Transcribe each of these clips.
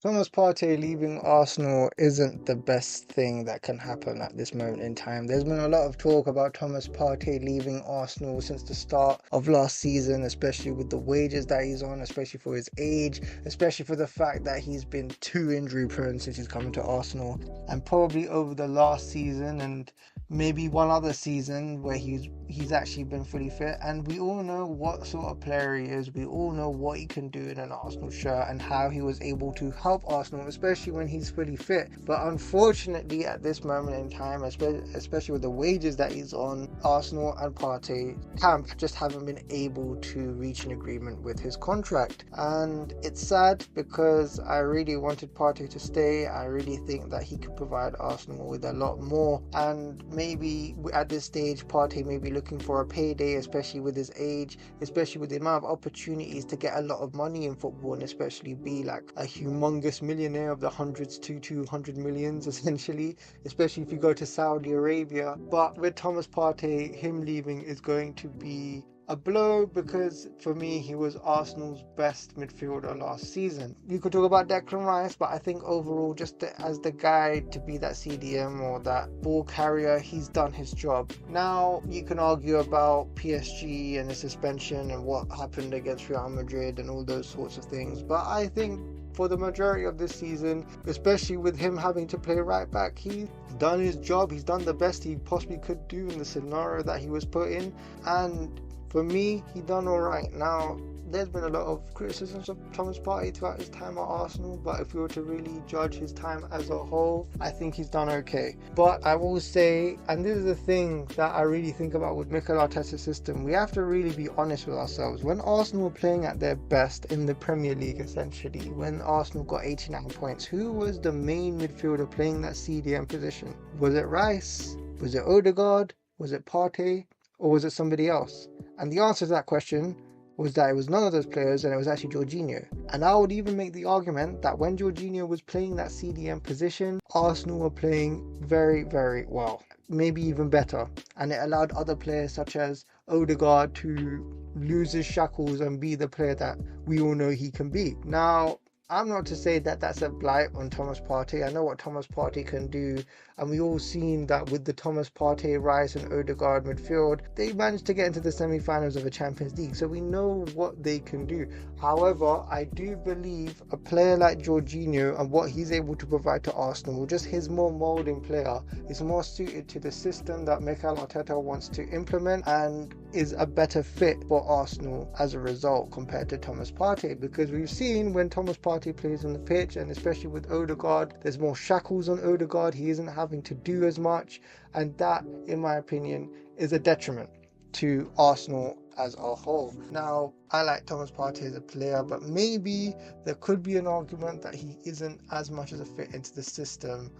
Thomas Partey leaving Arsenal isn't the best thing that can happen at this moment in time. There's been a lot of talk about Thomas Partey leaving Arsenal since the start of last season, especially with the wages that he's on, especially for his age, especially for the fact that he's been too injury prone since he's come to Arsenal, and probably over the last season and maybe one other season where he's actually been fully fit. And we all know what sort of player he is. We all know what he can do in an Arsenal shirt and how he was able to help Arsenal, especially when he's fully fit. But unfortunately, at this moment in time, especially with the wages that he's on, Arsenal and Partey camp just haven't been able to reach an agreement with his contract. And it's sad because I really wanted Partey to stay. I really think that he could provide Arsenal with a lot more. And maybe at this stage, Partey may be looking for a payday, especially with his age, especially with the amount of opportunities to get a lot of money in football, and especially be like a humongous millionaire of the hundreds to 200 millions, essentially, especially if you go to Saudi Arabia. But with Thomas Partey, him leaving is going to be a blow because for me he was Arsenal's best midfielder last season. You could talk about Declan Rice, but I think overall, as the guy to be that CDM or that ball carrier, he's done his job. Now you can argue about PSG and the suspension and what happened against Real Madrid and all those sorts of things, but I think for the majority of this season, especially with him having to play right back, he's done his job. He's done the best he possibly could do in the scenario that he was put in, and for me, he done all right. Now, there's been a lot of criticisms of Thomas Partey throughout his time at Arsenal, but if we were to really judge his time as a whole, I think he's done okay. But I will say, and this is the thing that I really think about with Mikel Arteta's system, we have to really be honest with ourselves. When Arsenal were playing at their best in the Premier League, essentially, when Arsenal got 89 points, who was the main midfielder playing that CDM position? Was it Rice? Was it Odegaard? Was it Partey? Or was it somebody else? And the answer to that question was that it was none of those players, and it was actually Jorginho. And I would even make the argument that when Jorginho was playing that CDM position, Arsenal were playing very, very well, maybe even better. And it allowed other players such as Odegaard to lose his shackles and be the player that we all know he can be. Now, I'm not to say that that's a blight on Thomas Partey. I know what Thomas Partey can do, and we all seen that with the Thomas Partey, Rice and Odegaard midfield, they managed to get into the semi-finals of the Champions League, so we know what they can do. However, I do believe a player like Jorginho and what he's able to provide to Arsenal, just his more moulding player, is more suited to the system that Mikel Arteta wants to implement and is a better fit for Arsenal as a result compared to Thomas Partey, because we've seen when Thomas Partey plays on the pitch, and especially with Odegaard, there's more shackles on Odegaard. He isn't having to do as much, and that, in my opinion, is a detriment to Arsenal as a whole. Now, I like Thomas Partey as a player, but maybe there could be an argument that he isn't as much as a fit into the system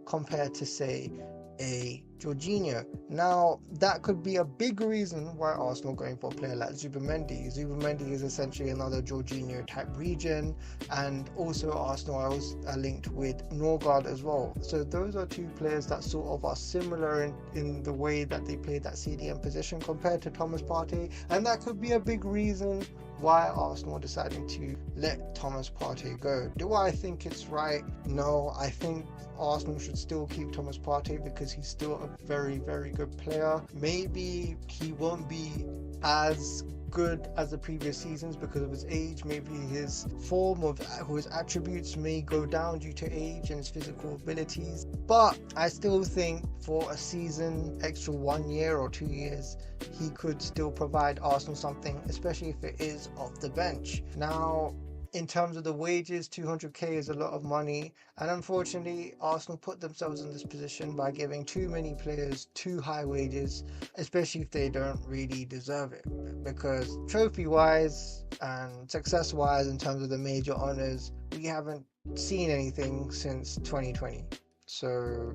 compared to, say, a Jorginho. Now, that could be a big reason why Arsenal are going for a player like Zubimendi. Zubimendi is essentially another Jorginho type region, and also Arsenal are linked with Nørgaard as well. So those are two players that sort of are similar in the way that they play that CDM position compared to Thomas Partey, and that could be a big reason why Arsenal are deciding to let Thomas Partey go. Do I think it's right? No, I think Arsenal should still keep Thomas Partey because he's still a very, very good player. Maybe he won't be as good as the previous seasons because of his age. Maybe his form of his attributes may go down due to age and his physical abilities, but I still think for a season, extra 1 year or 2 years, he could still provide Arsenal something, especially if it is off the bench. Now, in terms of the wages, 200k is a lot of money, and unfortunately Arsenal put themselves in this position by giving too many players too high wages, especially if they don't really deserve it, because trophy wise and success wise in terms of the major honours, we haven't seen anything since 2020. So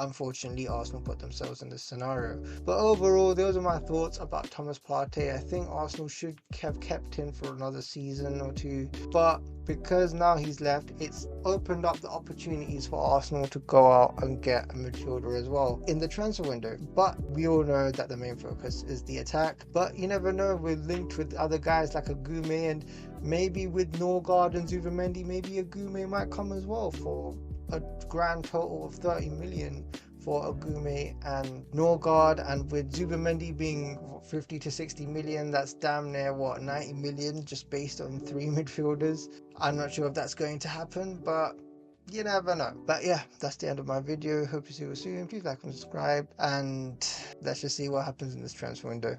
unfortunately Arsenal put themselves in this scenario. But overall, those are my thoughts about Thomas Partey. I think Arsenal should have kept him for another season or two, but because now he's left, it's opened up the opportunities for Arsenal to go out and get a midfielder as well in the transfer window. But we all know that the main focus is the attack, but you never know, we're linked with other guys like a Gume, and maybe with Nørgaard and Zubimendi, maybe a Gume might come as well for a grand total of 30 million for Agume and Nørgaard, and with Zubimendi being 50 to 60 million, that's damn near 90 million just based on 3 midfielders. I'm not sure if that's going to happen, but you never know. But yeah, that's the end of my video. Hope to see you soon. Please like and subscribe, and let's just see what happens in this transfer window.